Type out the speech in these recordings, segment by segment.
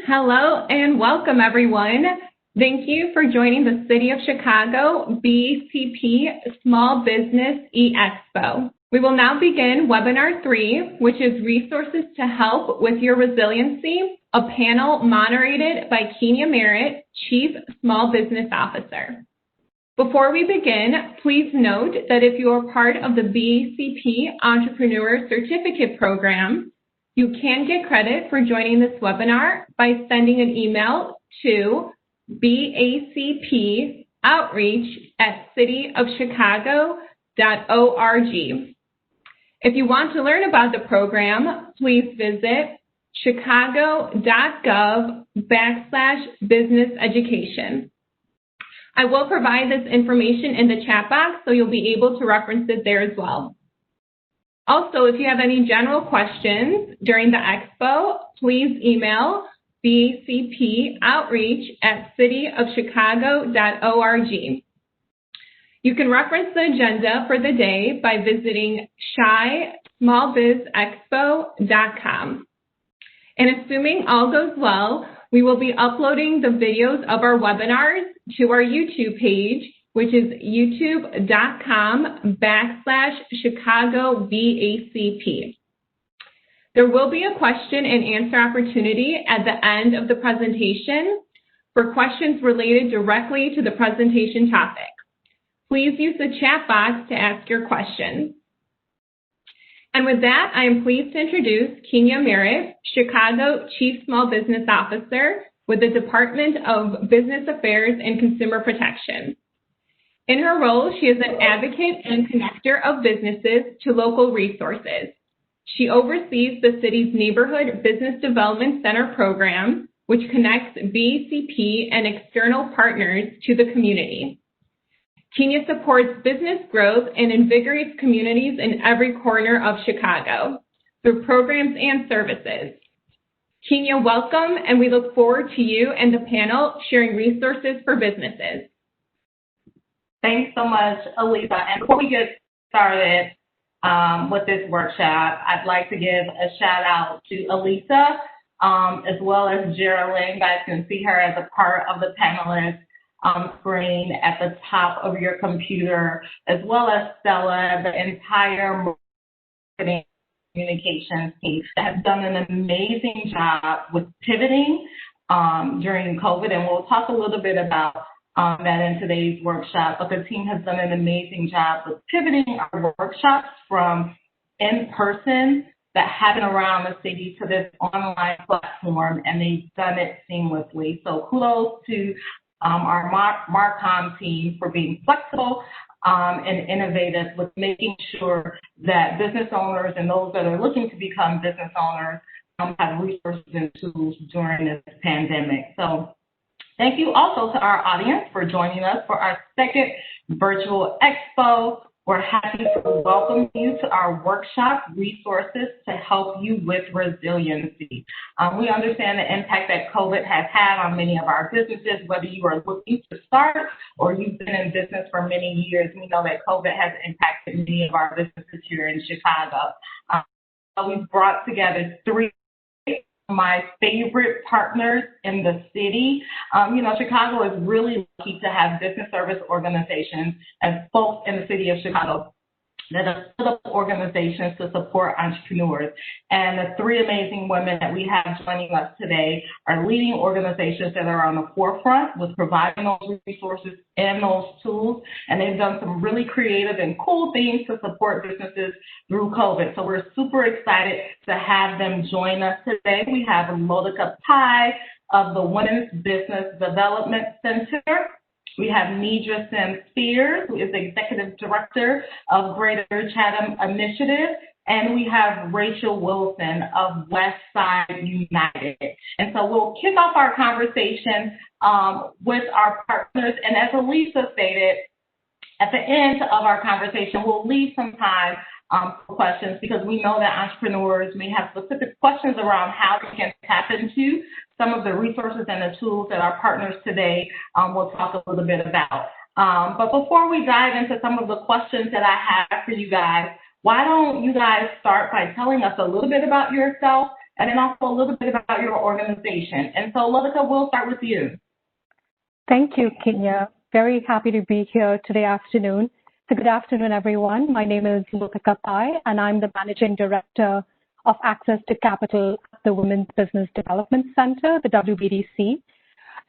Hello and welcome, everyone. Thank you for joining the City of Chicago BACP Small Business E-Expo. We will now begin Webinar 3, which is Resources to Help With Your Resiliency, a panel moderated by Kenya Merritt, Chief Small Business Officer. Before we begin, please note that if you are part of the BACP Entrepreneur Certificate Program, you can get credit for joining this webinar by sending an email to bacpoutreach@cityofchicago.org. If you want to learn about the program, please visit chicago.gov/business education. I will provide this information in the chat box, so you'll be able to reference it there as well. Also, if you have any general questions during the expo, please email bacpoutreach@cityofchicago.org. You can reference the agenda for the day by visiting smallbizexpo.com. And assuming all goes well, we will be uploading the videos of our webinars to our YouTube page, which is youtube.com/ChicagoBACP. There will be a question and answer opportunity at the end of the presentation for questions related directly to the presentation topic. Please use the chat box to ask your questions. And with that, I am pleased to introduce Kenya Merritt, Chicago Chief Small Business Officer with the Department of Business Affairs and Consumer Protection. In her role, she is an advocate and connector of businesses to local resources. She oversees the city's Neighborhood Business Development Center program, which connects BACP and external partners to the community. Kenya supports business growth and invigorates communities in every corner of Chicago through programs and services. Kenya, welcome, and we look forward to you and the panel sharing resources for businesses. Thanks so much, Elisa. And before we get started with this workshop, I'd like to give a shout out to Elisa, as well as Geraldine. You guys can see her as a part of the panelist screen at the top of your computer, as well as Stella, the entire marketing communications team that has done an amazing job with pivoting during COVID. And we'll talk a little bit about that in today's workshop, but the team has done an amazing job with pivoting our workshops from in-person that happen around the city to this online platform, and they've done it seamlessly. So kudos to our Marcom team for being flexible and innovative with making sure that business owners and those that are looking to become business owners have resources and tools during this pandemic. So thank you also to our audience for joining us for our second virtual expo. We're happy to welcome you to our workshop, Resources to Help You With Resiliency. We understand the impact that COVID has had on many of our businesses, whether you are looking to start or you've been in business for many years. We know that COVID has impacted many of our businesses here in Chicago. We've brought together three my favorite partners in the city. Chicago is really lucky to have business service organizations and folks in the city of Chicago that are set up organizations to support entrepreneurs. And the three amazing women that we have joining us today are leading organizations that are on the forefront with providing those resources and those tools. And they've done some really creative and cool things to support businesses through COVID. So we're super excited to have them join us today. We have Monica Pai of the Women's Business Development Center. We have Nidra Sims-Spears, who is the Executive Director of Greater Chatham Initiative, and we have Rachel Wilson of West Side United. And so we'll kick off our conversation with our partners, and as Elisa stated, at the end of our conversation, we'll leave some time for questions because we know that entrepreneurs may have specific questions around how they can tap into some of the resources and the tools that our partners today will talk a little bit about. But before we dive into some of the questions that I have for you guys, why don't you guys start by telling us a little bit about yourself and then also a little bit about your organization. And so, Lolita, we'll start with you. Thank you, Kenya. Very happy to be here today afternoon. So good afternoon, everyone. My name is Lolita Pai, and I'm the Managing Director of Access to Capital at the Women's Business Development Center, the WBDC.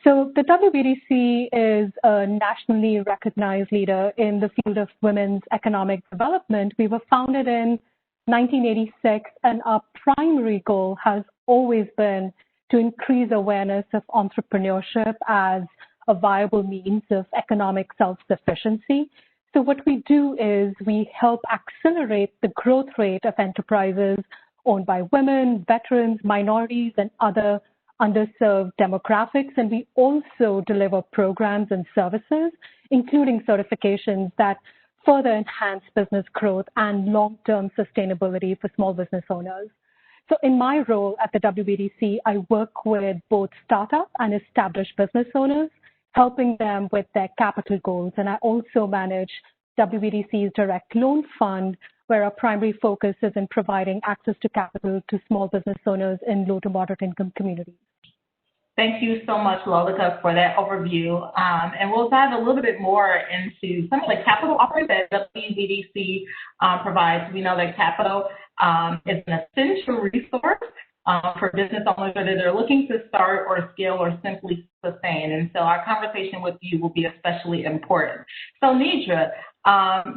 So the WBDC is a nationally recognized leader in the field of women's economic development. We were founded in 1986, and our primary goal has always been to increase awareness of entrepreneurship as a viable means of economic self-sufficiency. So what we do is we help accelerate the growth rate of enterprises owned by women, veterans, minorities, and other underserved demographics. And we also deliver programs and services, including certifications that further enhance business growth and long-term sustainability for small business owners. So in my role at the WBDC, I work with both startup and established business owners, helping them with their capital goals. And I also manage WBDC's direct loan fund, where our primary focus is in providing access to capital to small business owners in low to moderate income communities. Thank you so much, Lolita, for that overview. And we'll dive a little bit more into some of the capital offerings that WBDC provides. We know that capital is an essential resource for business owners, whether they're looking to start or scale or simply sustain. And so our conversation with you will be especially important. So Nidra,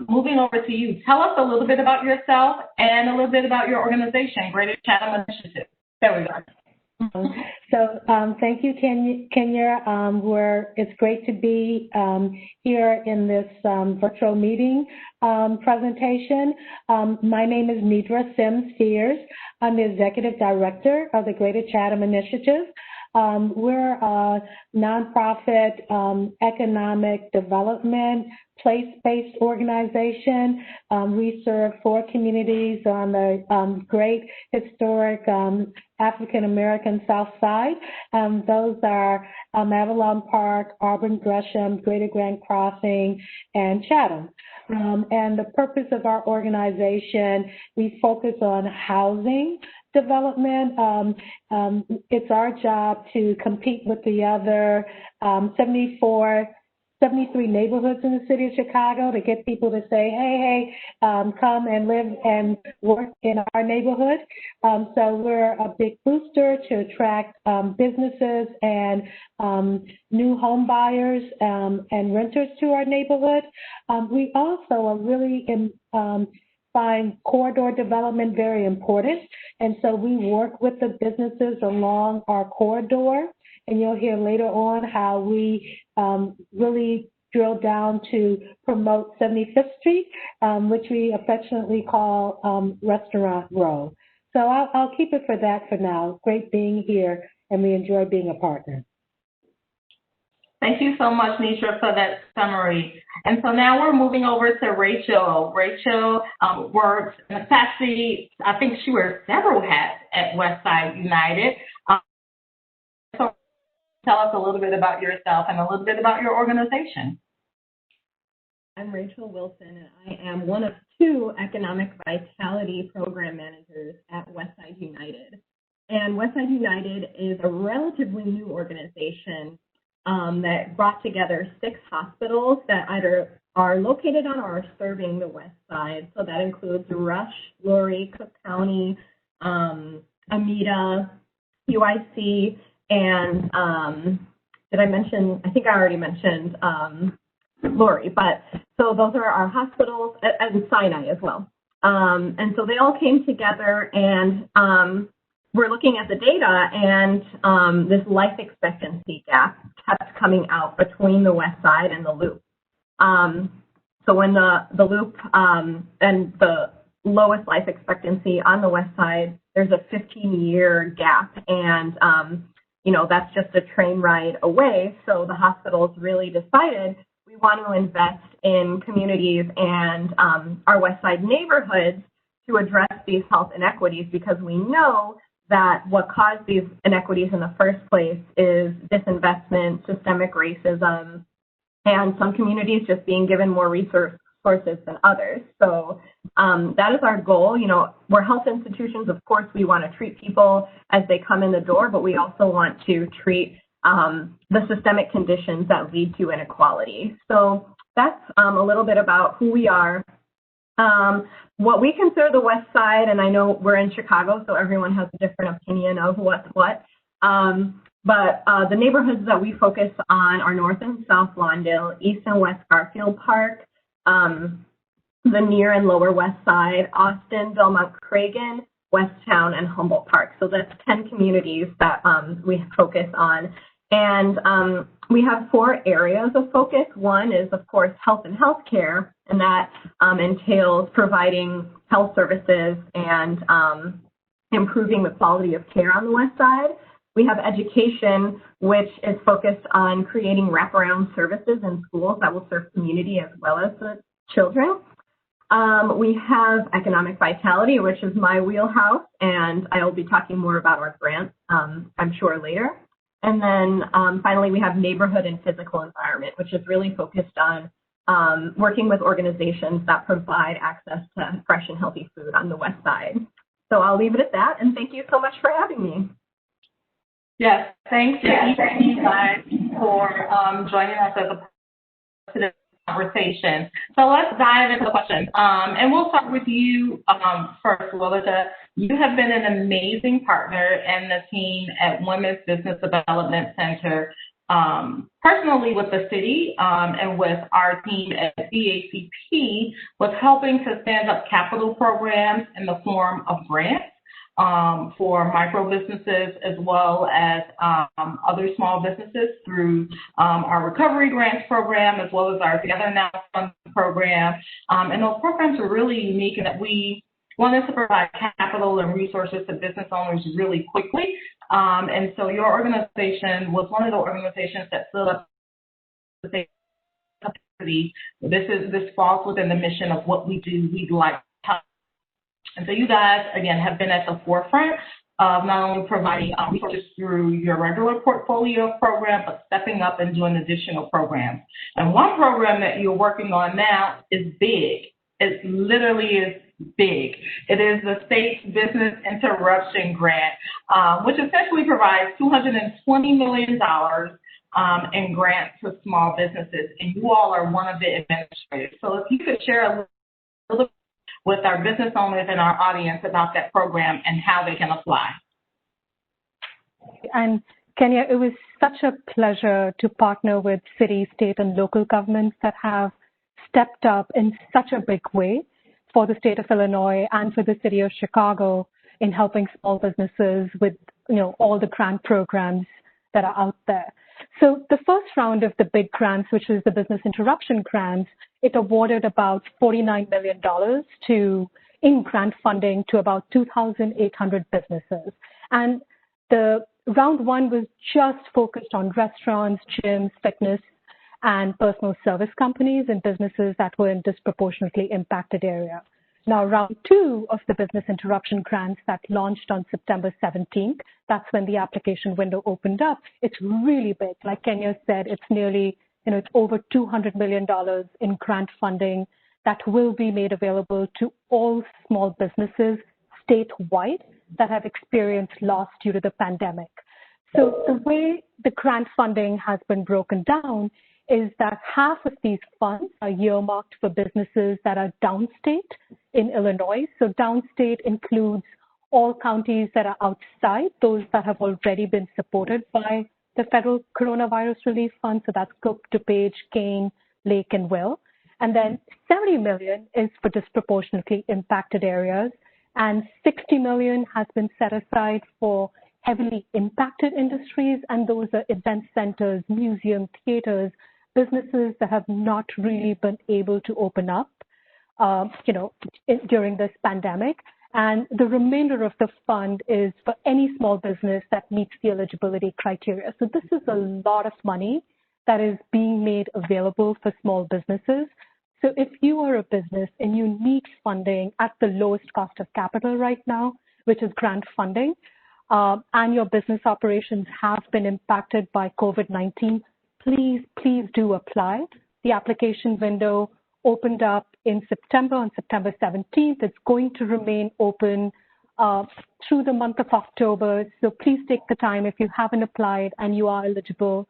moving over to you, tell us a little bit about yourself and a little bit about your organization, Greater Chatham Initiative. There we go. Thank you, Kenya. It's great to be here in this virtual meeting presentation. My name is Nidra Sims Sears. I'm the Executive Director of the Greater Chatham Initiative. We're a nonprofit economic development, place-based organization. We serve 4 communities on the great historic African-American South Side. Those are Avalon Park, Auburn Gresham, Greater Grand Crossing, and Chatham. And the purpose of our organization, we focus on housing development. It's our job to compete with the other 73 neighborhoods in the city of Chicago to get people to say, hey, come and live and work in our neighborhood. So we're a big booster to attract businesses and new home buyers and renters to our neighborhood. We also are really find corridor development very important. And so we work with the businesses along our corridor. And you'll hear later on how we really drill down to promote 75th Street, which we affectionately call Restaurant Row. So I'll keep it for that for now. Great being here, and we enjoy being a partner. Thank you so much, Nisha, for that summary. And so now we're moving over to Rachel. Rachel works in the capacity, I think she wears several hats at Westside United. So tell us a little bit about yourself and a little bit about your organization. I'm Rachel Wilson, and I am one of 2 economic vitality program managers at Westside United. And Westside United is a relatively new organization that brought together 6 hospitals that either are located on or are serving the West Side. So that includes Rush, Laurie, Cook County, Amita, UIC, and did I mention, I think I already mentioned Laurie, but so those are our hospitals, and Sinai as well. And so they all came together, and we're looking at the data, and this life expectancy gap kept coming out between the West Side and the Loop. So when the Loop and the lowest life expectancy on the West Side, there's a 15-year gap, and that's just a train ride away. So the hospitals really decided we want to invest in communities and our West Side neighborhoods to address these health inequities, because we know that what caused these inequities in the first place is disinvestment, systemic racism, and some communities just being given more resources resources than others. So that is our goal. You know, we're health institutions. Of course, we want to treat people as they come in the door, but we also want to treat the systemic conditions that lead to inequality. So that's a little bit about who we are. What we consider the West Side, and I know we're in Chicago, so everyone has a different opinion of what's what. But the neighborhoods that we focus on are North and South Lawndale, East and West Garfield Park, the Near and Lower West Side, Austin, Belmont Cragen, Westtown, and Humboldt Park. So that's 10 communities that we focus on. And we have 4 areas of focus. One is, of course, health and healthcare, and that entails providing health services and improving the quality of care on the West Side. We have education, which is focused on creating wraparound services in schools that will serve community as well as the children. We have economic vitality, which is my wheelhouse, and I will be talking more about our grants, I'm sure, later. And then finally, we have neighborhood and physical environment, which is really focused on working with organizations that provide access to fresh and healthy food on the West Side. So I'll leave it at that, and thank you so much for having me. Yes, thanks to each of you guys for joining us as a part of today's conversation. So let's dive into the questions. And we'll start with you first, Lolita. You have been an amazing partner and the team at Women's Business Development Center, personally with the city and with our team at BACP, with helping to stand up capital programs in the form of grants for micro businesses as well as other small businesses through our Recovery Grants program as well as our Together Now Fund program. And those programs are really unique in that we wanted to provide capital and resources to business owners really quickly. And so your organization was one of the organizations that stood up to say, this falls within the mission of what we do. We'd like to help. And so you guys, again, have been at the forefront of not only providing resources through your regular portfolio program, but stepping up and doing additional programs. And one program that you're working on now is big. It literally is big. It is the state's Business Interruption Grant, which essentially provides $220 million in grants to small businesses. And you all are one of the administrators. So if you could share a little bit with our business owners and our audience about that program and how they can apply. And Kenya, it was such a pleasure to partner with city, state, and local governments that have stepped up in such a big way for the state of Illinois and for the city of Chicago in helping small businesses with, all the grant programs that are out there. So the first round of the big grants, which is the Business Interruption Grants, it awarded about $49 million in grant funding to about 2,800 businesses. And the round one was just focused on restaurants, gyms, fitness, and personal service companies and businesses that were in disproportionately impacted area. Now, round two of the Business Interruption Grants that launched on September 17th, that's when the application window opened up. It's really big. Like Kenya said, it's nearly, it's over $200 million in grant funding that will be made available to all small businesses statewide that have experienced loss due to the pandemic. So the way the grant funding has been broken down is that half of these funds are earmarked for businesses that are downstate in Illinois. So downstate includes all counties that are outside, those that have already been supported by the federal coronavirus relief fund. So that's Cook, DuPage, Kane, Lake, and Will. And then $70 million is for disproportionately impacted areas. And $60 million has been set aside for heavily impacted industries. And those are event centers, museums, theaters, businesses that have not really been able to open up, during this pandemic. And the remainder of the fund is for any small business that meets the eligibility criteria. So this is a lot of money that is being made available for small businesses. So if you are a business and you need funding at the lowest cost of capital right now, which is grant funding, and your business operations have been impacted by COVID-19, please do apply. The application window opened up in September, on September 17th. It's going to remain open through the month of October. So please take the time, if you haven't applied and you are eligible,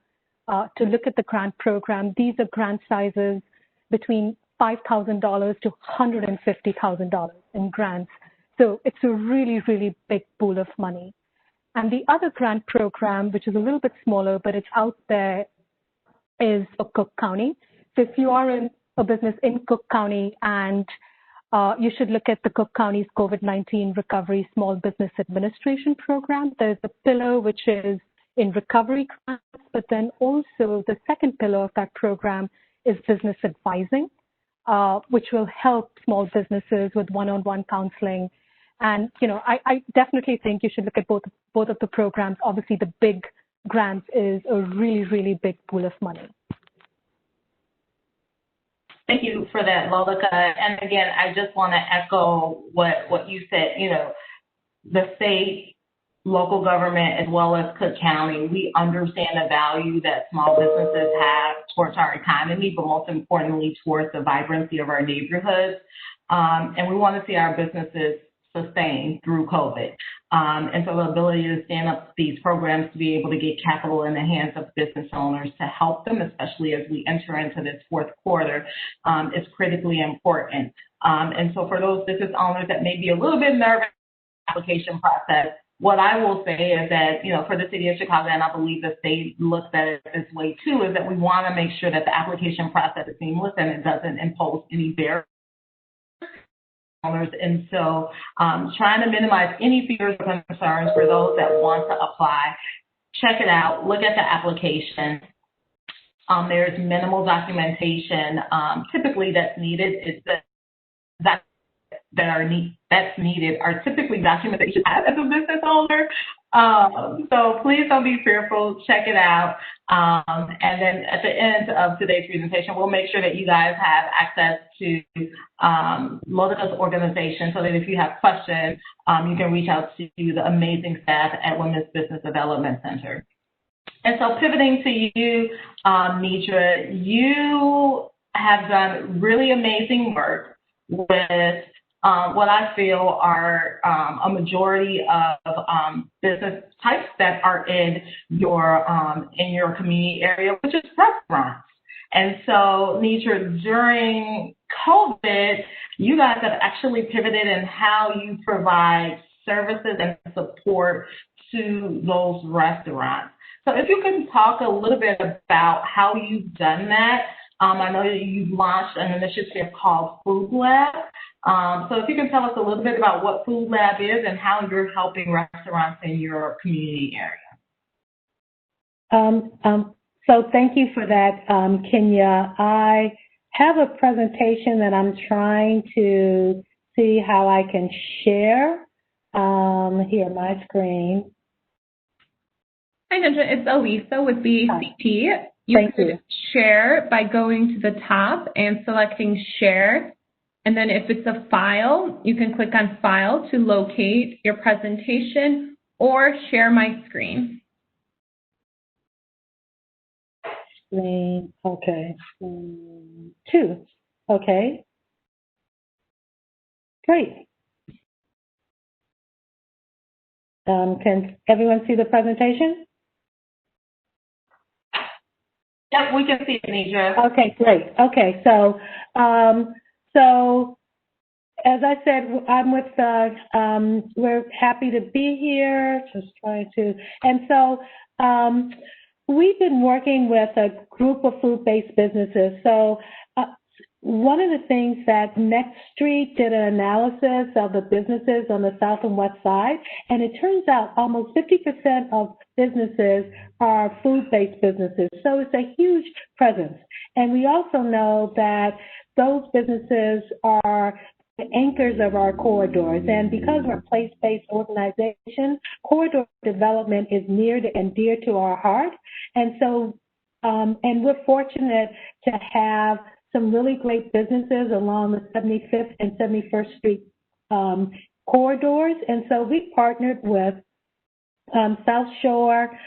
to look at the grant program. These are grant sizes between $5,000 to $150,000 in grants. So it's a really, really big pool of money. And the other grant program, which is a little bit smaller, but it's out there, is for Cook County. So if you are in a business in Cook County, and you should look at the Cook County's COVID-19 Recovery Small Business Administration Program. There's a pillar which is in recovery grants, but then also the second pillar of that program is business advising, which will help small businesses with one-on-one counseling. And, you know, I definitely think you should look at both of the programs. Obviously, the big grants is a really, really big pool of money. Thank you for that, Lolika. And again, I just want to echo what you said. You know, the state, local government, as well as Cook County, we understand the value that small businesses have towards our economy, but most importantly, towards the vibrancy of our neighborhoods. And we want to see our businesses sustained through COVID. And so the ability to stand up these programs to be able to get capital in the hands of business owners to help them, especially as we enter into this fourth quarter, is critically important. And so for those business owners that may be a little bit nervous about the application process, what I will say is that, you know, for the city of Chicago, and I believe the state looks at it this way too, is that we want to make sure that the application process is seamless and it doesn't impose any barriers. And so trying to minimize any fears or concerns for those that want to apply. Check it out. Look at the application. There's minimal documentation typically that's needed. It's that's needed are typically documentation as a business owner. So please don't be fearful. Check it out. And then at the end of today's presentation, we'll make sure that you guys have access to Lolika's organization so that if you have questions, you can reach out to the amazing staff at Women's Business Development Center. And so pivoting to you, Nidra, you have done really amazing work with what I feel are a majority of business types that are in your community area, which is restaurants. And so, Nidra, during COVID, you guys have actually pivoted in how you provide services and support to those restaurants. So if you can talk a little bit about how you've done that. I know that you've launched an initiative called Food Lab. So if you can tell us a little bit about what Food Lab is and how you're helping restaurants in your community area. So thank you for that, Kenya. I have a presentation that I'm trying to see how I can share. Here, my screen. Hi, Nidra. It's Elisa with BACP. You could share by going to the top and selecting share. And then if it's a file, you can click on file to locate your presentation or share my screen. Screen, okay. 2, okay. Great. Can everyone see the presentation? Yep, we can see it, Nidra. Okay, great. Okay, so as I said, I'm with, we're happy to be here, just trying to, and so we've been working with a group of food-based businesses. So one of the things that Next Street did an analysis of the businesses on the south and west side, and it turns out almost 50% of businesses are food-based businesses. So it's a huge presence. And we also know that those businesses are the anchors of our corridors. And because we're a place-based organization, corridor development is near and dear to our heart. And so, and we're fortunate to have some really great businesses along the 75th and 71st Street corridors. And so we partnered with South Shore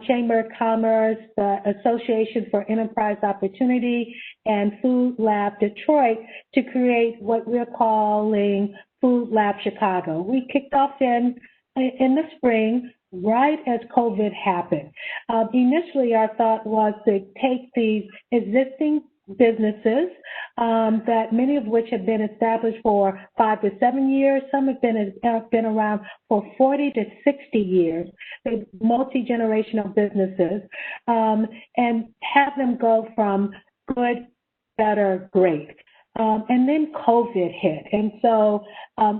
Chamber of Commerce, the Association for Enterprise Opportunity, and Food Lab Detroit to create what we're calling Food Lab Chicago. We kicked off in the spring, right as COVID happened. Initially, our thought was to take these existing businesses that many of which have been established for 5 to 7 years. Some have been around for 40 to 60 years. They're multi-generational businesses, and have them go from good, better, great. And then COVID hit, and so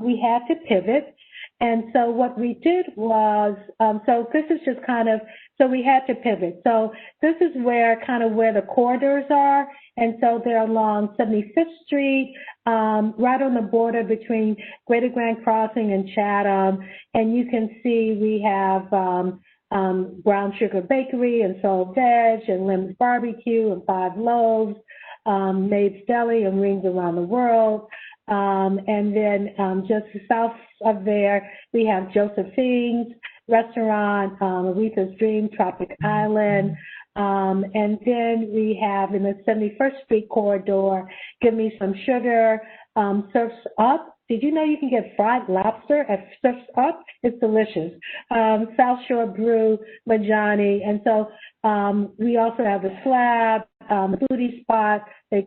we had to pivot. And so what we did was, so this is just so we had to pivot. So this is where the corridors are. And so they're along 75th Street, right on the border between Greater Grand Crossing and Chatham. And you can see we have Brown Sugar Bakery and Soul Veg and Lim's Barbecue and Five Loaves, Maeve's Deli and Rings Around the World. And then just south of there, we have Josephine's Restaurant, Aretha's Dream, Tropic Island. And then we have in the 71st Street corridor, Give Me Some Sugar, Surf's Up. Did you know you can get fried lobster at Surf's Up? It's delicious. South Shore Brew, Majani. And so we also have the Slab, the Foodie Spot, the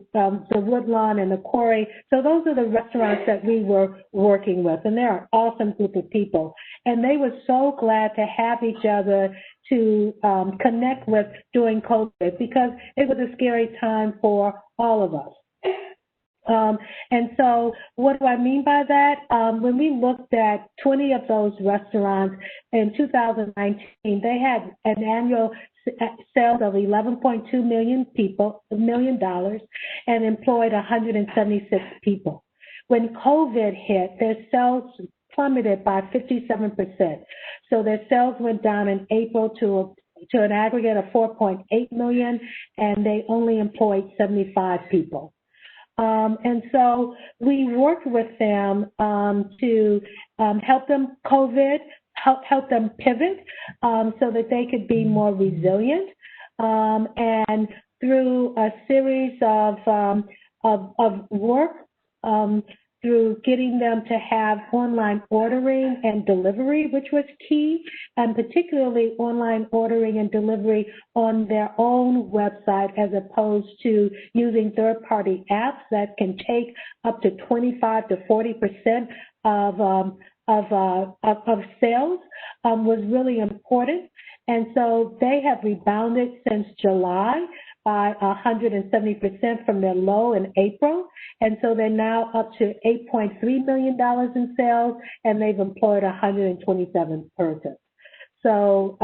Woodlawn, and the Quarry. So those are the restaurants that we were working with, and they're an awesome group of people. And they were so glad to have each other to connect with during COVID, because it was a scary time for all of us. And so what do I mean by that? When we looked at 20 of those restaurants in 2019, they had an annual sales of $11.2 million and employed 176 people. When COVID hit, their sales plummeted by 57%. So their sales went down in April to an aggregate of $4.8 million, and they only employed 75 people. And so we worked with them to help them help them pivot so that they could be more resilient. And through a series of work, through getting them to have online ordering and delivery, which was key, and particularly online ordering and delivery on their own website, as opposed to using third-party apps that can take up to 25 to 40% of sales, was really important. And so they have rebounded since July by 170% from their low in April. And so they're now up to $8.3 million in sales, and they've employed 127 persons. So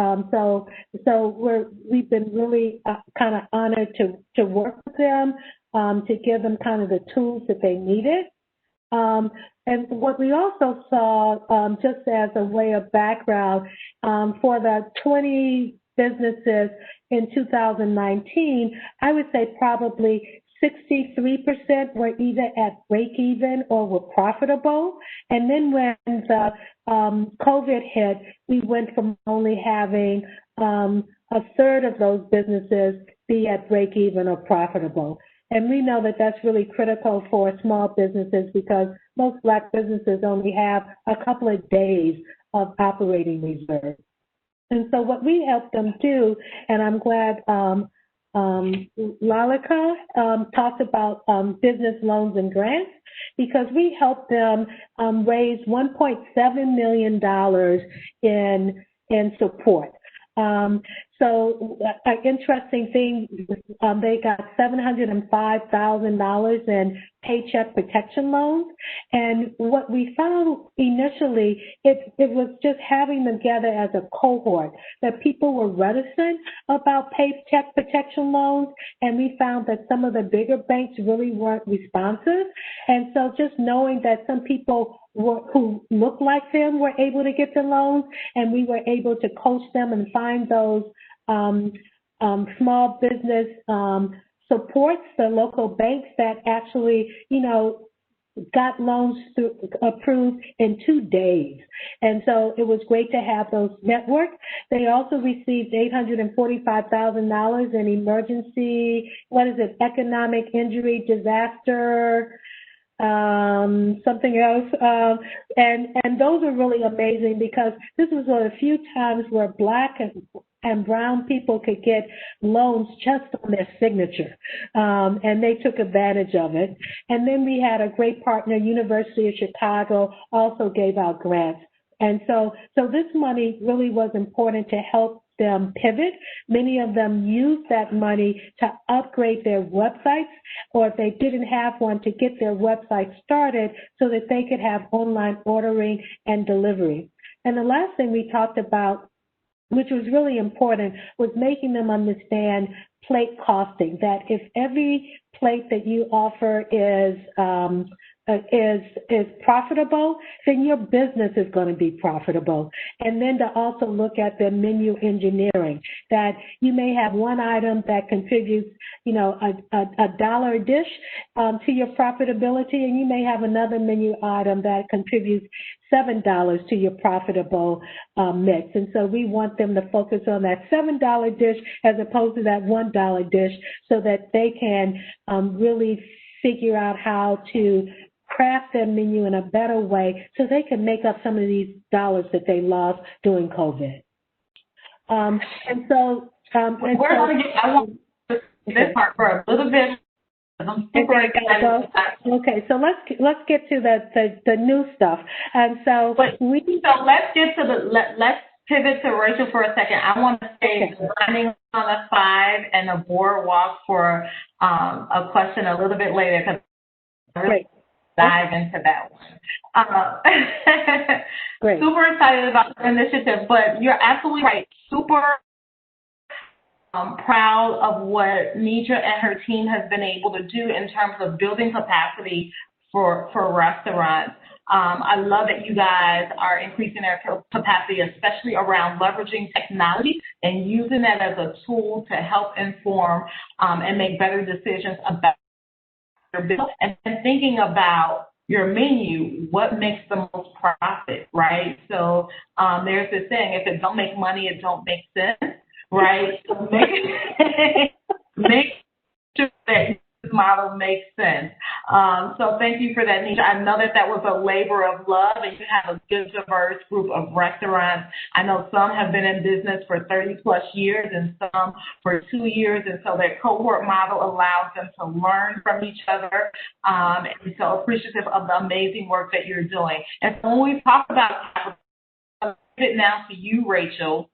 we've been really kind of honored to work with them, to give them kind of the tools that they needed. And what we also saw, just as a way of background, for the 20 businesses in 2019, I would say probably 63% were either at break even or were profitable. And then when the COVID hit, we went from only having a third of those businesses be at break even or profitable. And we know that that's really critical for small businesses, because most Black businesses only have a couple of days of operating reserve. And so what we help them do, and I'm glad Lalika talked about business loans and grants, because we help them raise $1.7 million in support. So an interesting thing, they got $705,000 in paycheck protection loans. And what we found initially, it was just having them together as a cohort, that people were reticent about paycheck protection loans. And we found that some of the bigger banks really weren't responsive. And so just knowing that some people who looked like them were able to get the loans, and we were able to coach them and find those small business supports, the local banks that actually, got loans approved in 2 days. And so it was great to have those networks. They also received $845,000 in emergency, economic injury, disaster, something else. And those are really amazing because this was one of the few times where Black and brown people could get loans just on their signature. And they took advantage of it. And then we had a great partner, University of Chicago, also gave out grants. And so this money really was important to help them pivot. Many of them used that money to upgrade their websites, or if they didn't have one, to get their website started so that they could have online ordering and delivery. And the last thing we talked about, which was really important, was making them understand plate costing, that if every plate that you offer is profitable, then your business is going to be profitable. And then to also look at the menu engineering, that you may have one item that contributes, $1 a dish to your profitability, and you may have another menu item that contributes $7 to your profitable mix. And so we want them to focus on that $7 dish as opposed to that $1 dish so that they can really figure out how to craft their menu in a better way so they can make up some of these dollars that they lost during COVID. I want this part for a little bit. I'm super excited. Okay, so let's get to the new stuff. And so let's pivot to Rachel for a second. I want to say designing on the 5 and the boardwalk for a question a little bit later because I really dive into that one. Great. Super excited about the initiative, but you're absolutely right. Super proud of what Nidra and her team has been able to do in terms of building capacity for restaurants. I love that you guys are increasing their capacity, especially around leveraging technology and using that as a tool to help inform and make better decisions about your business and thinking about your menu, what makes the most profit, right? So there's this saying, if it don't make money, it don't make sense, right? So make sure that this model makes sense. So thank you for that, Nisha. I know that was a labor of love, and you have a good, diverse group of restaurants. I know some have been in business for 30-plus years and some for 2 years, and so that cohort model allows them to learn from each other, and so appreciative of the amazing work that you're doing. And so when we talk about it now to you, Rachel,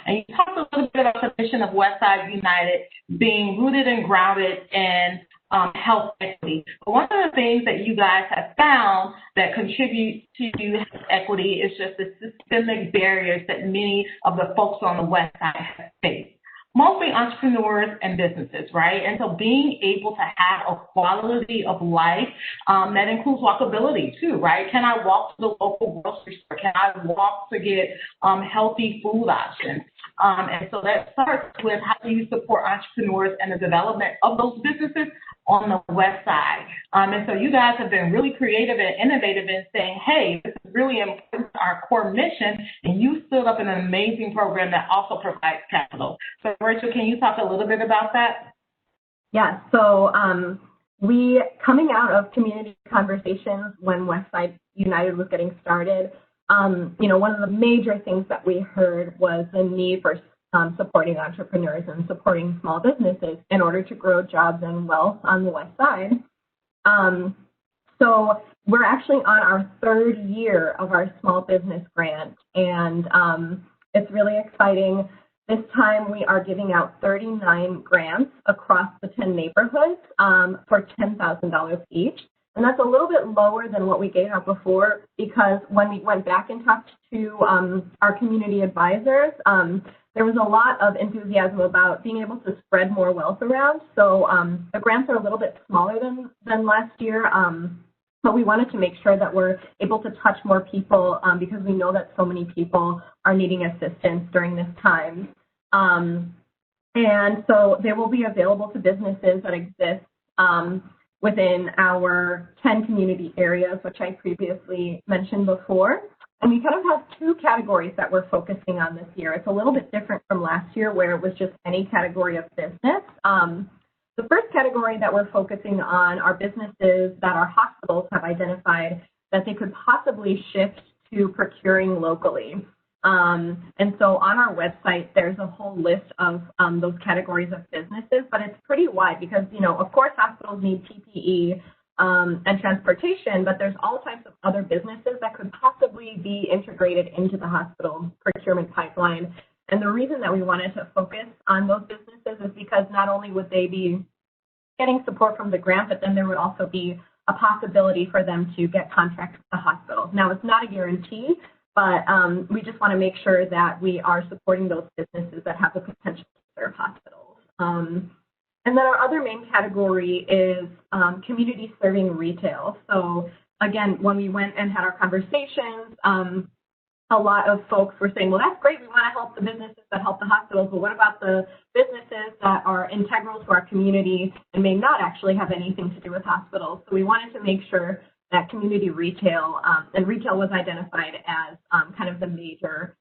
and you talked a little bit about the mission of Westside United being rooted and grounded in health equity. But one of the things that you guys have found that contributes to health equity is just the systemic barriers that many of the folks on the West Side have faced. Mostly entrepreneurs and businesses, right? And so being able to have a quality of life that includes walkability too, right? Can I walk to the local grocery store? Can I walk to get healthy food options? And so that starts with how do you support entrepreneurs and the development of those businesses on the West Side. And so you guys have been really creative and innovative in saying, hey, this is really important to our core mission, and you stood up an amazing program that also provides capital. So Rachel, can you talk a little bit about that? Yeah, so we, coming out of community conversations when Westside United was getting started, one of the major things that we heard was the need for supporting entrepreneurs and supporting small businesses in order to grow jobs and wealth on the West Side. So we're actually on our 3rd year of our small business grant, and it's really exciting. This time we are giving out 39 grants across the 10 neighborhoods for $10,000 each. And that's a little bit lower than what we gave out before, because when we went back and talked to our community advisors, there was a lot of enthusiasm about being able to spread more wealth around. So the grants are a little bit smaller than last year, but we wanted to make sure that we're able to touch more people because we know that so many people are needing assistance during this time. And so they will be available to businesses that exist within our 10 community areas, which I previously mentioned before. And we kind of have two categories that we're focusing on this year. It's a little bit different from last year where it was just any category of business. The first category that we're focusing on are businesses that our hospitals have identified that they could possibly shift to procuring locally. And so on our website, there's a whole list of those categories of businesses, but it's pretty wide because, you know, of course, hospitals need PPE and transportation, but there's all types of other businesses that could possibly be integrated into the hospital procurement pipeline. And the reason that we wanted to focus on those businesses is because not only would they be getting support from the grant, but then there would also be a possibility for them to get contracts with the hospitals. Now, it's not a guarantee, but we just want to make sure that we are supporting those businesses that have the potential to serve hospitals. And then our other main category is community serving retail. So again, when we went and had our conversations, a lot of folks were saying, well, that's great, we want to help the businesses that help the hospitals, but what about the businesses that are integral to our community and may not actually have anything to do with hospitals? So we wanted to make sure that community retail, and retail was identified as kind of the major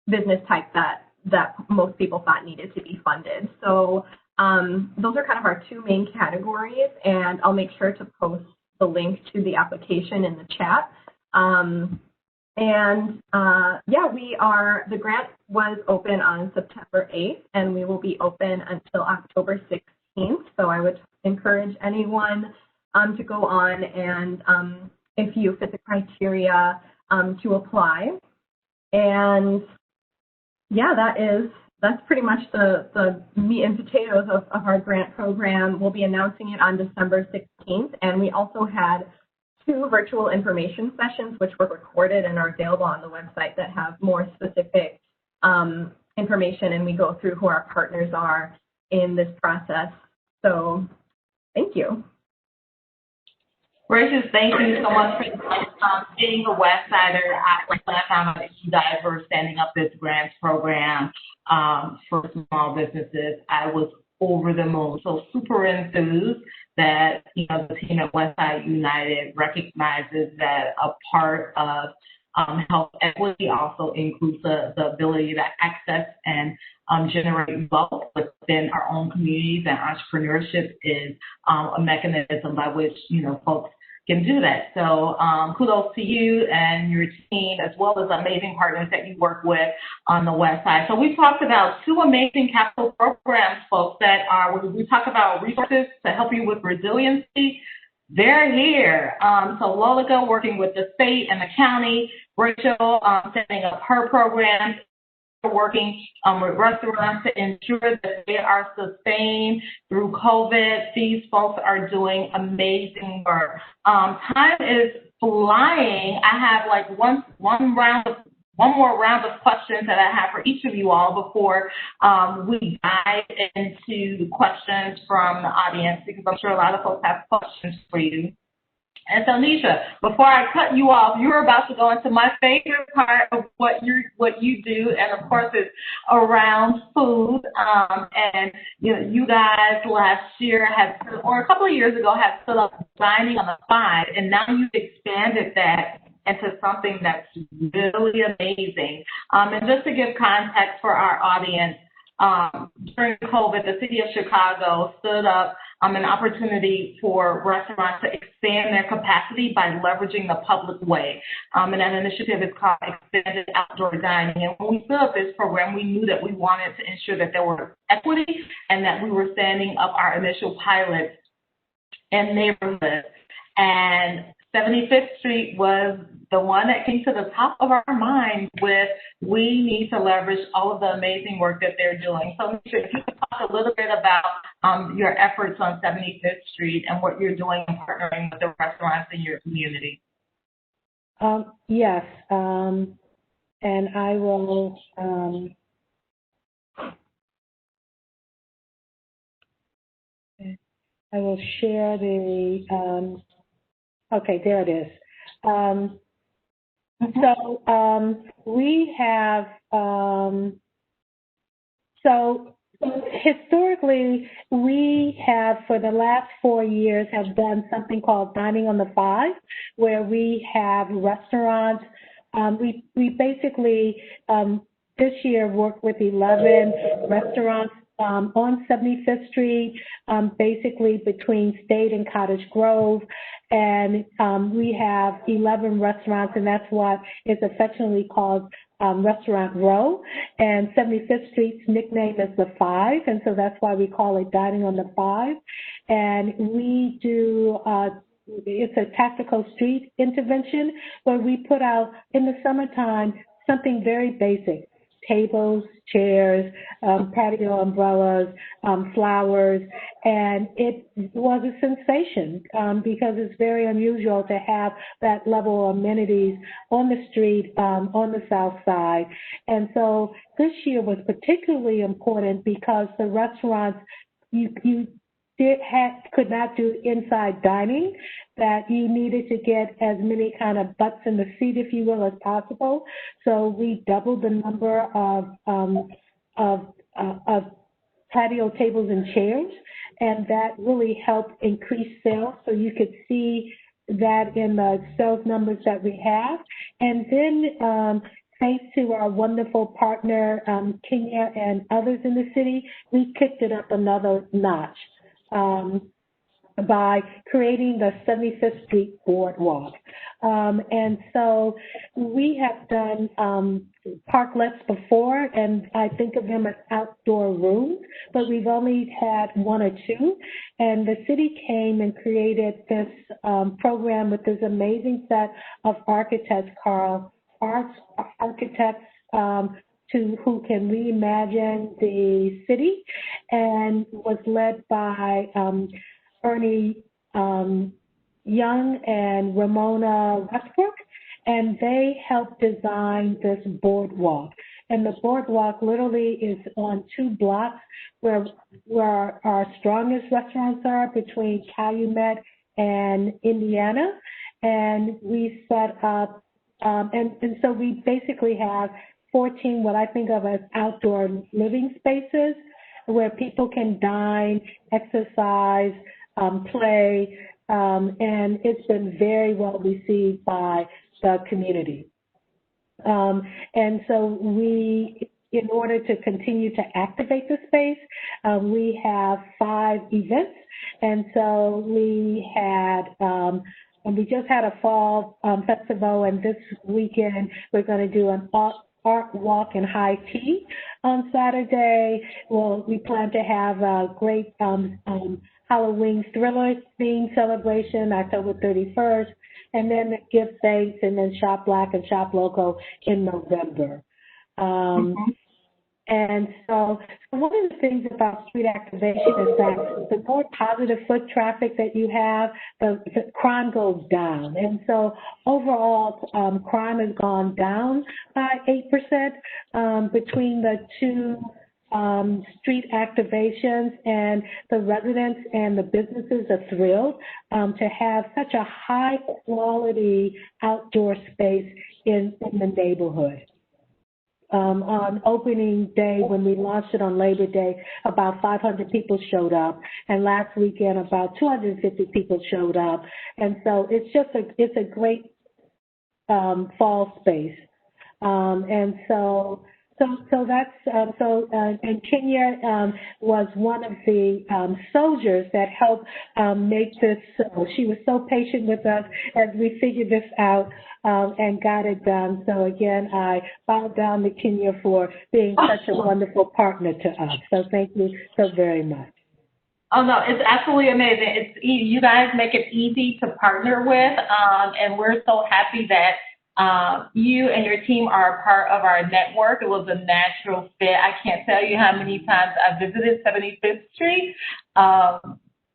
business type that most people thought needed to be funded. So those are kind of our two main categories, and I'll make sure to post the link to the application in the chat. The grant was open on September 8th, and we will be open until October 16th. So I would encourage anyone to go on and, if you fit the criteria, to apply. And yeah, that's pretty much the meat and potatoes of our grant program. We'll be announcing it on December 16th, and we also had 2 virtual information sessions which were recorded and are available on the website that have more specific information, and we go through who our partners are in this process. So thank you. Gracious, thank you so much for being a Westsider. When I found out that you guys were standing up this grants program for small businesses, I was over the moon. So super enthused that, you know, the team at Westside United recognizes that a part of health equity also includes the ability to access and generate wealth within our own communities, and entrepreneurship is a mechanism by which, you know, folks can do that. So kudos to you and your team, as well as amazing partners that you work with on the West Side. So we talked about 2 amazing capital programs, folks, that are, we talk about resources to help you with resiliency. They're here. So Lolica working with the state and the county, Rachel setting up her program, working with restaurants to ensure that they are sustained through COVID. These folks are doing amazing work. Time is flying. I have like one more round of questions that I have for each of you all before we dive into questions from the audience, because I'm sure a lot of folks have questions for you. And so, Nisha, before I cut you off, you're about to go into my favorite part of what you do, and of course, it's around food. And you know, you guys last year or a couple of years ago, had set up dining on the side, and now you've expanded that into something that's really amazing. And just to give context for our audience, during COVID, the city of Chicago stood up an opportunity for restaurants to expand their capacity by leveraging the public way. And that initiative is called Expanded Outdoor Dining. And when we stood up this program, we knew that we wanted to ensure that there were equity and that we were standing up our initial pilots in neighborhoods. And 75th Street was the one that came to the top of our mind with, we need to leverage all of the amazing work that they're doing. So Nisha, if you could talk a little bit about your efforts on 75th Street and what you're doing in partnering with the restaurants in your community. Yes, and I will share the, okay, there it is. So we have, So historically, we have, for the last 4 years, have done something called Dining on the Five, where we have restaurants. We basically, this year, worked with 11 restaurants on 75th Street, basically between State and Cottage Grove. And we have 11 restaurants, and that's what is affectionately called Restaurant Row. And 75th Street's nickname is the Five, and so that's why we call it Dining on the Five. And we do it's a tactical street intervention where we put out, in the summertime, something very basic: tables, chairs, patio umbrellas, flowers, and it was a sensation because it's very unusual to have that level of amenities on the street on the South Side. And so this year was particularly important because the restaurants, you could not do inside dining, that you needed to get as many kind of butts in the seat, if you will, as possible. So we doubled the number of patio tables and chairs, and that really helped increase sales. So you could see that in the sales numbers that we have. And then thanks to our wonderful partner, Kenya and others in the city, we kicked it up another notch by creating the 75th Street Boardwalk. And so we have done parklets before, and I think of them as outdoor rooms, but we've only had one or two. And the city came and created this program with this amazing set of architects, architects who can reimagine the city, and was led by Ernie Young and Ramona Westbrook, and they helped design this boardwalk. And the boardwalk literally is on 2 blocks where our strongest restaurants are, between Calumet and Indiana. And we set up, and so we basically have 14 what I think of as outdoor living spaces where people can dine, exercise, play, and it's been very well received by the community. And so we, in order to continue to activate the space, we have 5 events. And so we had, and we just had a fall festival, and this weekend we're going to do an art walk and high tea on Saturday. Well, we plan to have a great Halloween thriller theme celebration October 31st, and then give thanks, and then Shop Black and Shop Local in November. And so one of the things about street activation is that the more positive foot traffic that you have, the crime goes down. And so overall, crime has gone down by 8% between the 2 street activations, and the residents and the businesses are thrilled to have such a high quality outdoor space in the neighborhood. On opening day, when we launched it on Labor Day, about 500 people showed up, and last weekend about 250 people showed up. And so it's just it's a great fall space. And so that's and Kenya was one of the soldiers that helped make this. She was so patient with us as we figured this out and got it done. So again, I bow down to Kenya for being such a wonderful partner to us. So thank you so very much. Oh, no, it's absolutely amazing. It's you guys make it easy to partner with, and we're so happy that you and your team are a part of our network. It was a natural fit. I can't tell you how many times I visited 75th Street.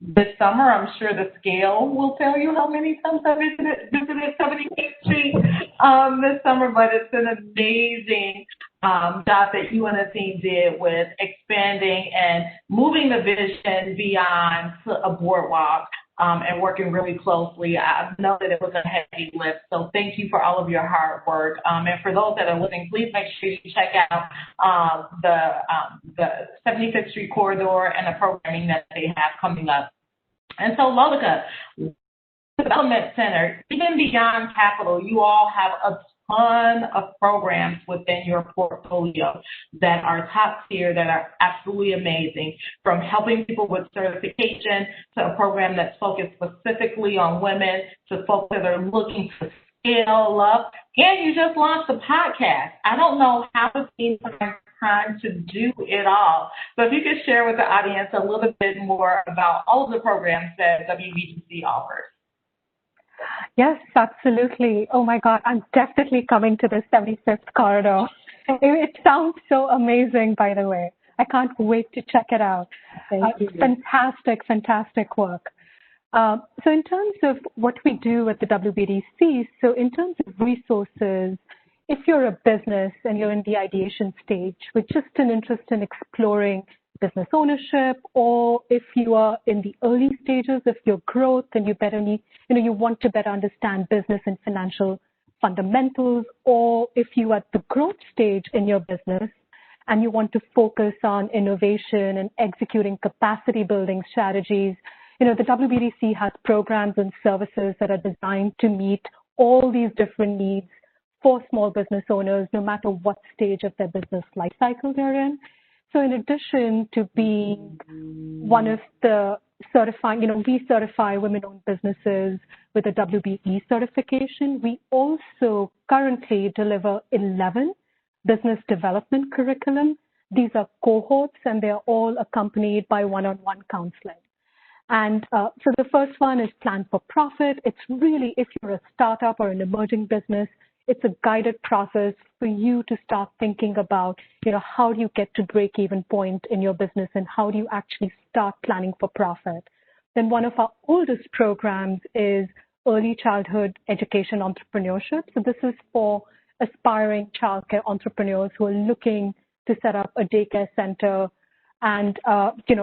This summer, I'm sure the scale will tell you how many times I visited 75th Street this summer, but it's an amazing job that you and the team did with expanding and moving the vision beyond a boardwalk and working really closely. I know that it was a heavy lift, so thank you for all of your hard work. And for those that are listening, please make sure you check out the 75th Street corridor and the programming that they have coming up. And so, Lolica, Development Center, even beyond capital, you all have a ton of programs within your portfolio that are top tier, that are absolutely amazing, from helping people with certification to a program that's focused specifically on women to folks that are looking to scale up. And you just launched a podcast. I don't know how to see time to do it all. So if you could share with the audience a little bit more about all of the programs that WBDC offers. Yes, absolutely. Oh my God, I'm definitely coming to the 75th corridor. It sounds so amazing, by the way. I can't wait to check it out. Thank you. Fantastic work. So in terms of what we do at the WBDC, so in terms of resources, if you're a business and you're in the ideation stage with just an interest in exploring business ownership, or if you are in the early stages of your growth and you want to better understand business and financial fundamentals, or if you are at the growth stage in your business and you want to focus on innovation and executing capacity building strategies, the WBDC has programs and services that are designed to meet all these different needs for small business owners, no matter what stage of their business life cycle they're in. So in addition to being one of the certifying, we certify women-owned businesses with a WBE certification. We also currently deliver 11 business development curriculum. These are cohorts, and they're all accompanied by one-on-one counseling. And so the first one is Plan for Profit. It's really, if you're a startup or an emerging business, it's a guided process for you to start thinking about, how do you get to break-even point in your business and how do you actually start planning for profit. Then one of our oldest programs is Early Childhood Education Entrepreneurship. So this is for aspiring childcare entrepreneurs who are looking to set up a daycare center. And,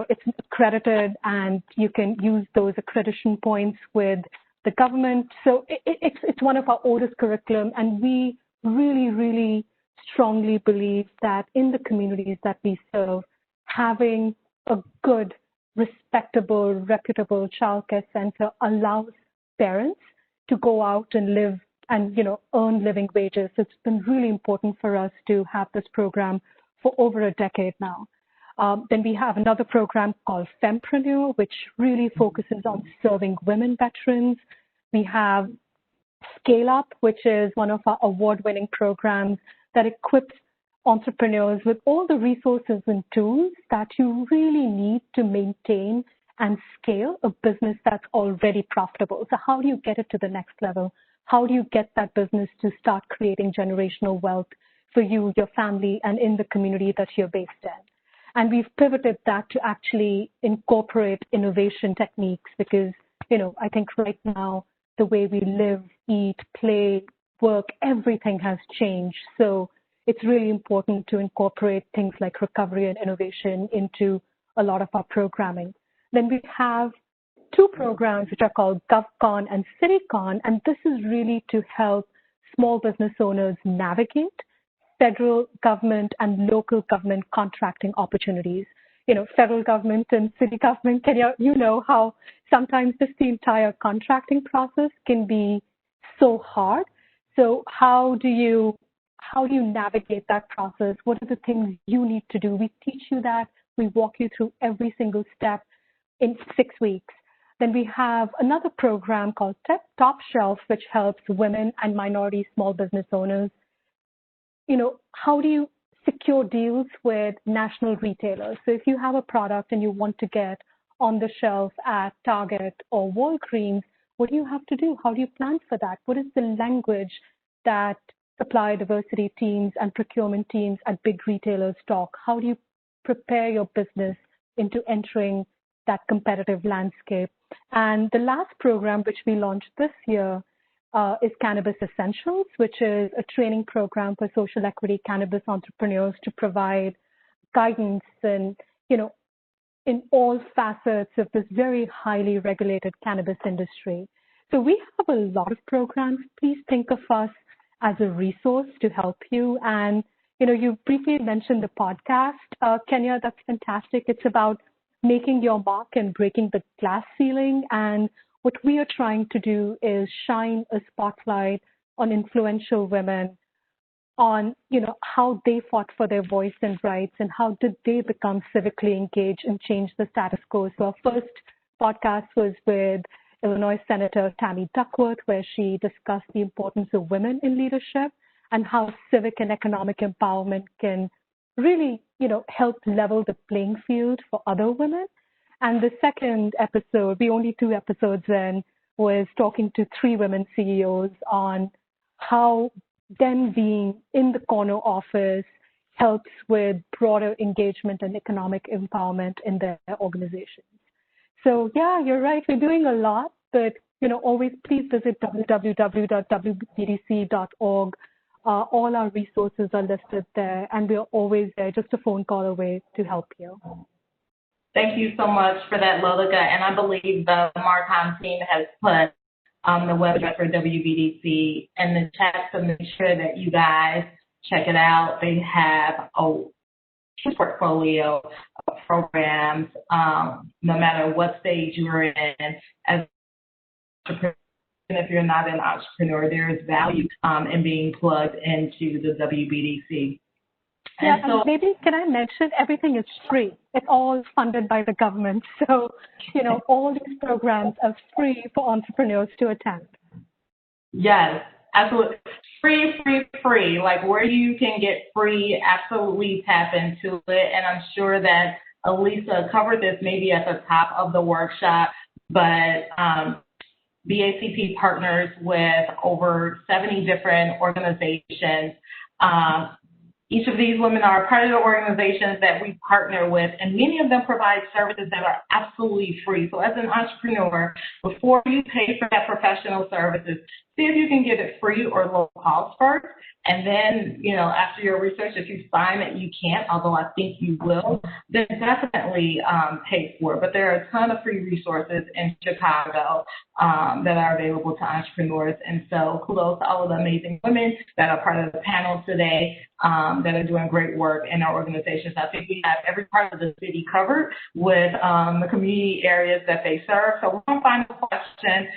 it's accredited, and you can use those accreditation points with the government. So it's one of our oldest curriculum, and we really, really strongly believe that in the communities that we serve, having a good, respectable, reputable childcare center allows parents to go out and live and, earn living wages. It's been really important for us to have this program for over a decade now. Then we have another program called Fempreneur, which really focuses on serving women veterans. We have Scale Up, which is one of our award-winning programs that equips entrepreneurs with all the resources and tools that you really need to maintain and scale a business that's already profitable. So how do you get it to the next level? How do you get that business to start creating generational wealth for you, your family, and in the community that you're based in? And we've pivoted that to actually incorporate innovation techniques because, I think right now the way we live, eat, play, work, everything has changed. So it's really important to incorporate things like recovery and innovation into a lot of our programming. Then we have two programs which are called GovCon and CityCon, and this is really to help small business owners navigate federal government and local government contracting opportunities. Federal government and city government, you know how sometimes just the entire contracting process can be so hard. So how do you navigate that process? What are the things you need to do? We teach you that. We walk you through every single step in 6 weeks. Then we have another program called Top Shelf, which helps women and minority small business owners. How do you secure deals with national retailers? So if you have a product and you want to get on the shelf at Target or Walgreens, what do you have to do? How do you plan for that? What is the language that supply diversity teams and procurement teams at big retailers talk? How do you prepare your business into entering that competitive landscape? And the last program, which we launched this year, is Cannabis Essentials, which is a training program for social equity cannabis entrepreneurs to provide guidance and, in all facets of this very highly regulated cannabis industry. So we have a lot of programs. Please think of us as a resource to help you. And, you briefly mentioned the podcast, Kenya. That's fantastic. It's about making your mark and breaking the glass ceiling. And what we are trying to do is shine a spotlight on influential women, on, how they fought for their voice and rights and how did they become civically engaged and change the status quo. So our first podcast was with Illinois Senator Tammy Duckworth, where she discussed the importance of women in leadership and how civic and economic empowerment can really, help level the playing field for other women. And the second episode, the only 2 episodes in, was talking to 3 women CEOs on how them being in the corner office helps with broader engagement and economic empowerment in their organizations. So yeah, you're right. We're doing a lot, but always please visit www.wbdc.org. All our resources are listed there, and we're always there, just a phone call away to help you. Thank you so much for that, Lolika. And I believe the Marcom team has put the website for WBDC in the chat, so make sure that you guys check it out. They have a portfolio of programs, no matter what stage you're in. As entrepreneur, and if you're not an entrepreneur, there is value in being plugged into the WBDC. And maybe can I mention everything is free. It's all funded by the government. So, all these programs are free for entrepreneurs to attend. Yes, absolutely. Free. Like where you can get free, absolutely tap into it. And I'm sure that Elisa covered this maybe at the top of the workshop, but BACP partners with over 70 different organizations. Each of these women are part of the organizations that we partner with, and many of them provide services that are absolutely free. So as an entrepreneur, before you pay for that professional services, see if you can get it free or low cost first. And then, after your research, if you find that you can't, although I think you will, then definitely pay for it. But there are a ton of free resources in Chicago that are available to entrepreneurs. And so kudos to all of the amazing women that are part of the panel today that are doing great work in our organizations. I think we have every part of the city covered with the community areas that they serve. So we're going to find a question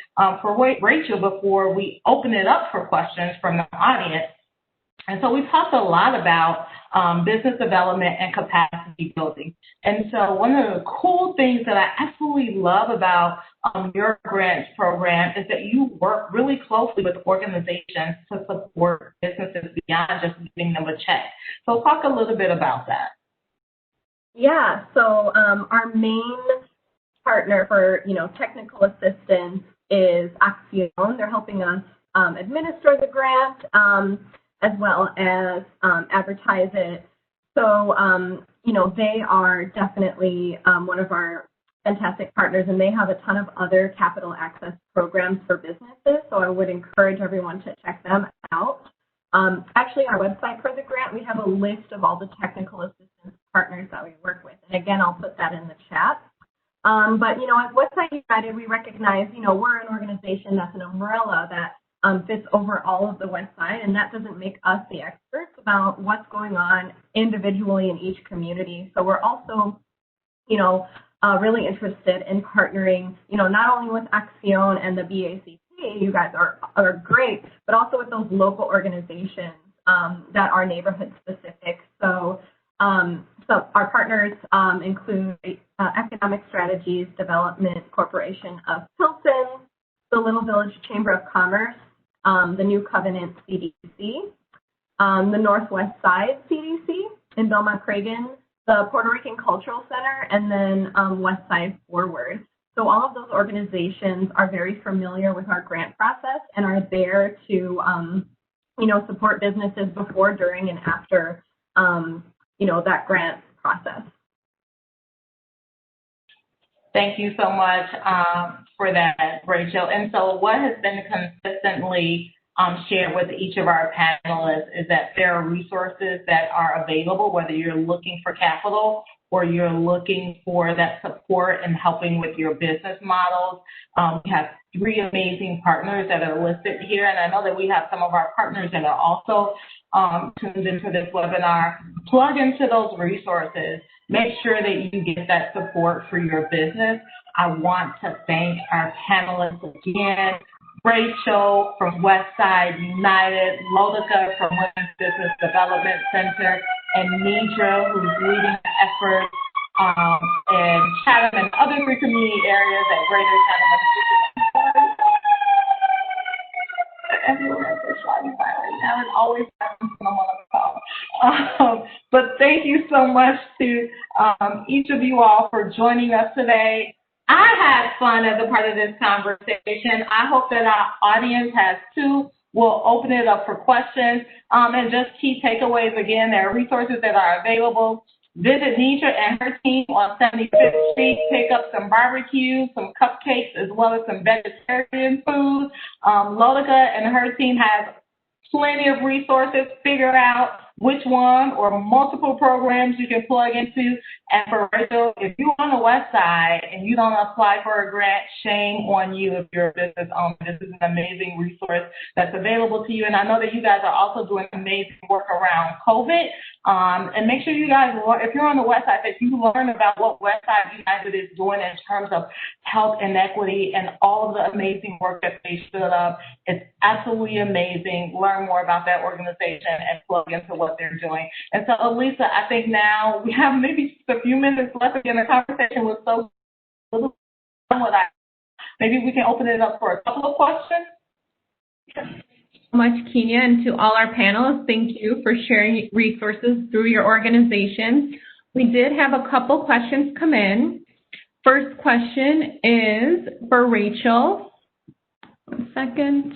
for Rachel before we open it up for questions from the audience. And so we talked a lot about business development and capacity building. And so one of the cool things that I absolutely love about your grants program is that you work really closely with organizations to support businesses beyond just giving them a check. So talk a little bit about that. Yeah, so our main partner for, technical assistance is Accion. They're helping us administer the grant, as well as advertise it. So, they are definitely one of our fantastic partners, and they have a ton of other capital access programs for businesses. So I would encourage everyone to check them out. Actually, on our website for the grant, we have a list of all the technical assistance partners that we work with. And again, I'll put that in the chat. But, at Westside United, we recognize, we're an organization that's an umbrella that fits over all of the West Side, and that doesn't make us the experts about what's going on individually in each community. So we're also, really interested in partnering, not only with Accion and the BACP, you guys are great, but also with those local organizations that are neighborhood specific. So, our partners include Economic Strategies Development Corporation of Pilsen, the Little Village Chamber of Commerce, the New Covenant CDC, the Northwest Side CDC in Belmont-Cragen, the Puerto Rican Cultural Center, and then West Side Forward. So all of those organizations are very familiar with our grant process and are there to, support businesses before, during, and after, that grant process. Thank you so much for that, Rachel. And so what has been consistently shared with each of our panelists is that there are resources that are available, whether you're looking for capital or you're looking for that support in helping with your business models. We have 3 amazing partners that are listed here, and I know that we have some of our partners that are also tuned into this webinar. Plug into those resources. Make sure that you get that support for your business. I want to thank our panelists again. Rachel from Westside United, Lodica from Women's Business Development Center, and Nidra, who's leading the effort in Chatham and other 3 community areas at Greater Chatham. Everyone has their sliding by right now. It always happens when I'm on the call. But thank you so much to each of you all for joining us today. I had fun as a part of this conversation. I hope that our audience has too. We'll open it up for questions. And just key takeaways again, there are resources that are available. Visit Nidra and her team on 75th Street. Pick up some barbecue, some cupcakes, as well as some vegetarian food. Lodica and her team have plenty of resources. Figure out which one or multiple programs you can plug into. And for Rachel, if you're on the West Side and you don't apply for a grant, shame on you if you're a business owner. This is an amazing resource that's available to you. And I know that you guys are also doing amazing work around COVID. And make sure you guys, if you're on the West Side, that you learn about what West Side United is doing in terms of health inequity and all of the amazing work that they stood up. It's absolutely amazing. Learn more about that organization and plug into what they're doing. And so, Elisa, I think now we have maybe just a few minutes left again. The conversation was so good. Maybe we can open it up for a couple of questions. So much, Kenya, and to all our panelists, thank you for sharing resources through your organization. We did have a couple questions come in. First question is for Rachel. 1 second.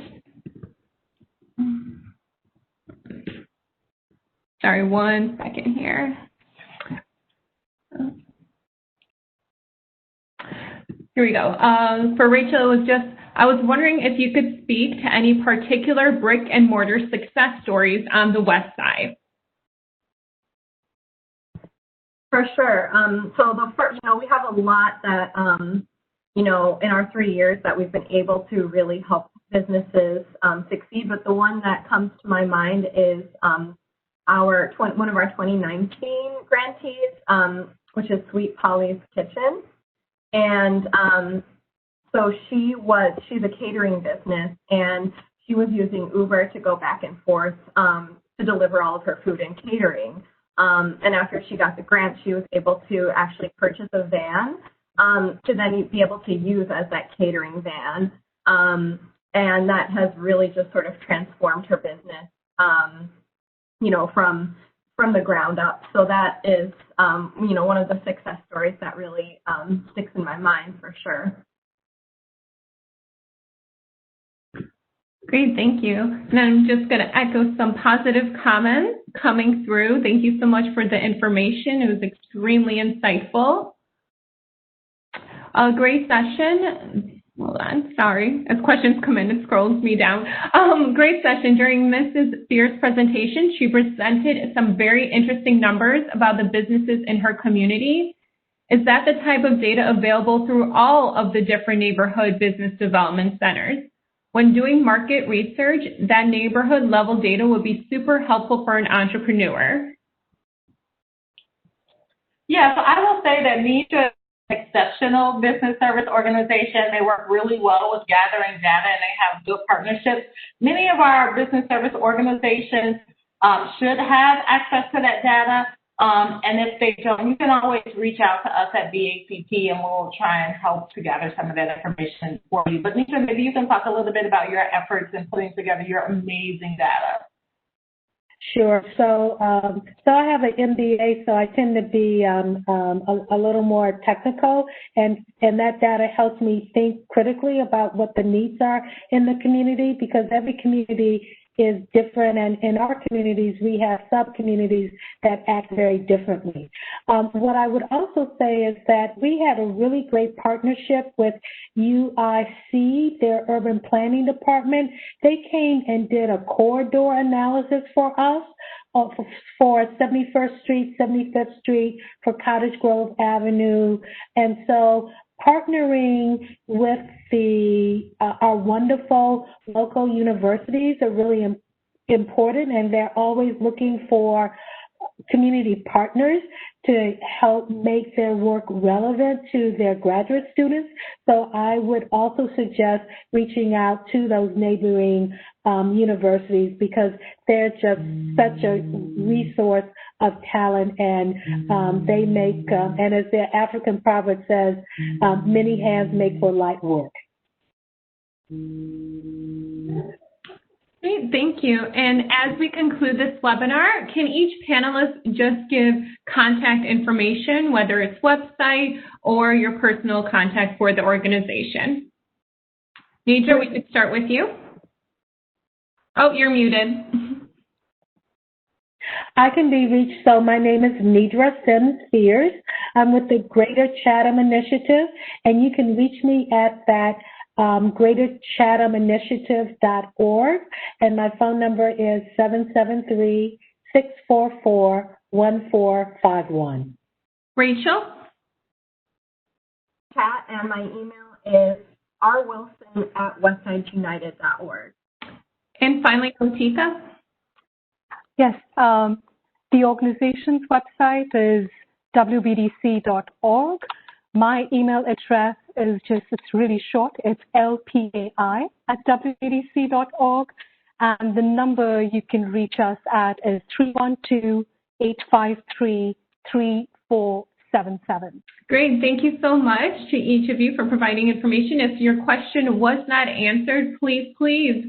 Sorry, 1 second here. Here we go. For Rachel, it was just, I was wondering if you could speak to any particular brick and mortar success stories on the West Side. For sure. So the first, we have a lot that, in our 3 years that we've been able to really help businesses succeed. But the one that comes to my mind is one of our 2019 grantees, which is Sweet Polly's Kitchen. And so she's a catering business, and she was using Uber to go back and forth to deliver all of her food and catering. And after she got the grant, she was able to actually purchase a van to then be able to use as that catering van. And that has really just sort of transformed her business, from the ground up. So that is, one of the success stories that really sticks in my mind for sure. Great, thank you. And I'm just going to echo some positive comments coming through. Thank you so much for the information. It was extremely insightful. A great session. Hold on, sorry. As questions come in, it scrolls me down. Great session. During Mrs. Spears' presentation, she presented some very interesting numbers about the businesses in her community. Is that the type of data available through all of the different neighborhood business development centers? When doing market research, that neighborhood level data would be super helpful for an entrepreneur. Yeah, so I will say that Nidra is an exceptional business service organization. They work really well with gathering data, and they have good partnerships. Many of our business service organizations should have access to that data. And if they don't, you can always reach out to us at BACP, and we'll try and help to gather some of that information for you. But Nidra, maybe you can talk a little bit about your efforts in putting together your amazing data. Sure. So I have an MBA, so I tend to be a little more technical, and that data helps me think critically about what the needs are in the community, because every community is different, and in our communities we have sub-communities that act very differently. What I would also say is that we had a really great partnership with UIC, their urban planning department. They came and did a corridor analysis for us for 71st Street, 75th Street, for Cottage Grove Avenue. And so partnering with our wonderful local universities are really important, and they're always looking for community partners to help make their work relevant to their graduate students. So I would also suggest reaching out to those neighboring universities, because they're just such a resource of talent, and they make, and as the African proverb says, many hands make for light work. Great, thank you. And as we conclude this webinar, can each panelist just give contact information, whether it's website or your personal contact for the organization? Nidra, we could start with you. Oh, you're muted. I can be reached, so my name is Nidra Sims Spears. I'm with the Greater Chatham Initiative, and you can reach me at that greaterchathaminitiative.org, and my phone number is 773-644-1451. Rachel? Chat, and my email is rwilson@westsideunited.org. And finally, Otika? Yes, the organization's website is wbdc.org. My email address is it's really short. It's lpai@wbdc.org. And the number you can reach us at is 312-853-3477. Great. Thank you so much to each of you for providing information. If your question was not answered, please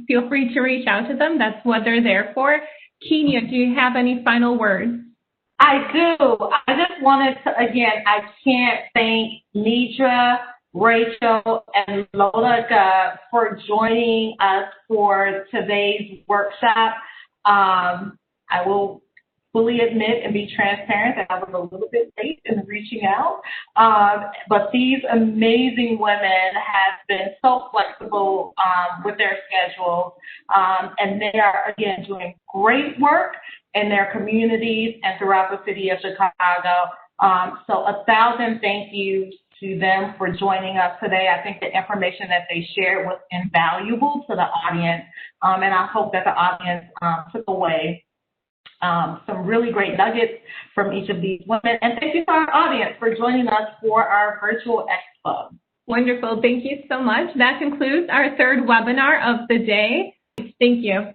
feel free to reach out to them. That's what they're there for. Kenya, do you have any final words? I do. I just wanted to, again, I can't thank Nidra, Rachel, and Lola for joining us for today's workshop. I will fully admit and be transparent that I was a little bit late in reaching out. But these amazing women have been so flexible with their schedules, and they are, again, doing great work in their communities and throughout the city of Chicago. So 1,000 thank yous to them for joining us today. I think the information that they shared was invaluable to the audience, and I hope that the audience took away some really great nuggets from each of these women. And thank you to our audience for joining us for our virtual expo. Wonderful. Thank you so much. That concludes our third webinar of the day. Thank you.